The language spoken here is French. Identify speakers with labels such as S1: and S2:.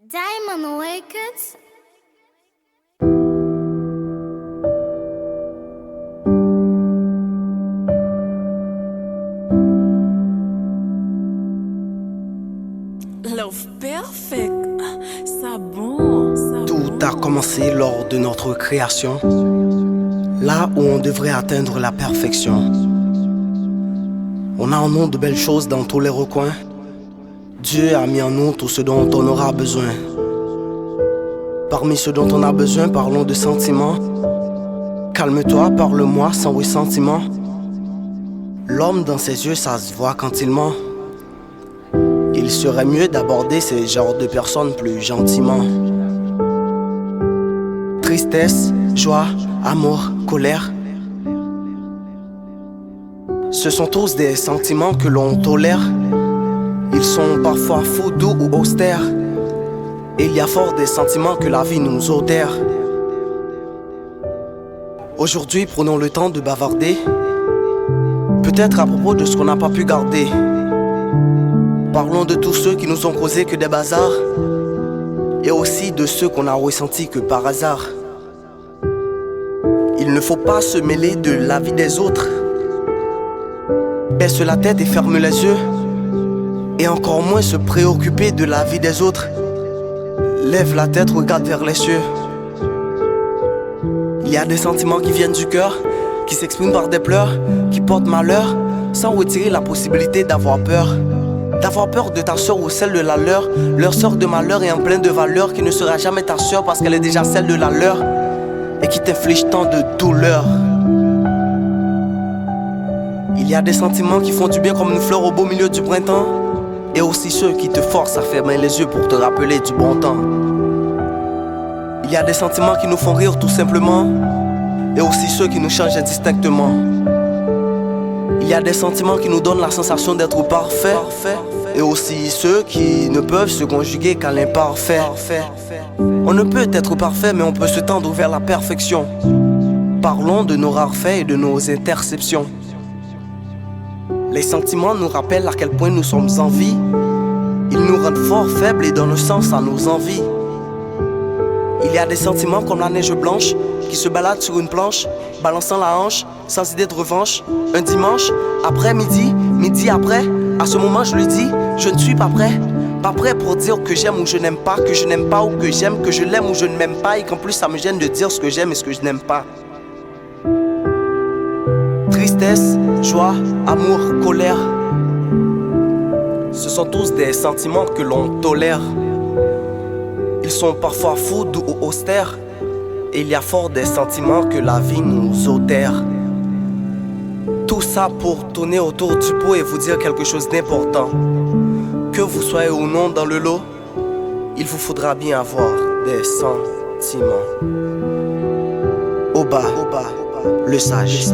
S1: Diamond Records.
S2: Love perfect, ça bon, ça
S3: Tout
S2: bon.
S3: a commencé lors de notre création, là où on devrait atteindre la perfection. On a en nous de belles choses dans tous les recoins. Dieu a mis en nous tout ce dont on aura besoin. Parmi ce dont on a besoin, parlons de sentiments. Calme-toi, parle-moi sans ressentiment. L'homme dans ses yeux, ça se voit quand il ment. Il serait mieux d'aborder ces genres de personnes plus gentiment. Tristesse, joie, amour, colère. Ce sont tous des sentiments que l'on tolère. Ils sont parfois fous, doux ou austères. Et il y a fort des sentiments que la vie nous odère. Aujourd'hui, prenons le temps de bavarder. Peut-être à propos de ce qu'on n'a pas pu garder. Parlons de tous ceux qui nous ont causé que des bazars. Et aussi de ceux qu'on a ressentis que par hasard. Il ne faut pas se mêler de la vie des autres. Baisse la tête et ferme les yeux. Et encore moins se préoccuper de la vie des autres. Lève la tête, regarde vers les cieux. Il y a des sentiments qui viennent du cœur, qui s'expriment par des pleurs, qui portent malheur, sans retirer la possibilité d'avoir peur. D'avoir peur de ta soeur ou celle de la leur soeur de malheur est en pleine de valeur, qui ne sera jamais ta soeur parce qu'elle est déjà celle de la leur, et qui t'inflige tant de douleur. Il y a des sentiments qui font du bien comme une fleur au beau milieu du printemps, et aussi ceux qui te forcent à fermer les yeux pour te rappeler du bon temps. Il y a des sentiments qui nous font rire tout simplement, et aussi ceux qui nous changent indistinctement. Il y a des sentiments qui nous donnent la sensation d'être parfaits, et aussi ceux qui ne peuvent se conjuguer qu'à l'imparfait. On ne peut être parfait, mais on peut se tendre vers la perfection. Parlons de nos rares faits et de nos interceptions. Les sentiments nous rappellent à quel point nous sommes en vie. Ils nous rendent fort faibles et donnent sens à nos envies. Il y a des sentiments comme la neige blanche qui se balade sur une planche, balançant la hanche, sans idée de revanche. Un dimanche, après-midi, midi après, à ce moment je lui dis, je ne suis pas prêt. Pas prêt pour dire que j'aime ou je n'aime pas, que je n'aime pas ou que j'aime, que je l'aime ou je ne m'aime pas, et qu'en plus ça me gêne de dire ce que j'aime et ce que je n'aime pas. Tristesse, joie, amour, colère. Ce sont tous des sentiments que l'on tolère. Ils sont parfois fous, doux ou austères. Et il y a fort des sentiments que la vie nous odère. Tout ça pour tourner autour du pot et vous dire quelque chose d'important. Que vous soyez ou non dans le lot, il vous faudra bien avoir des sentiments. Au bas, le sage.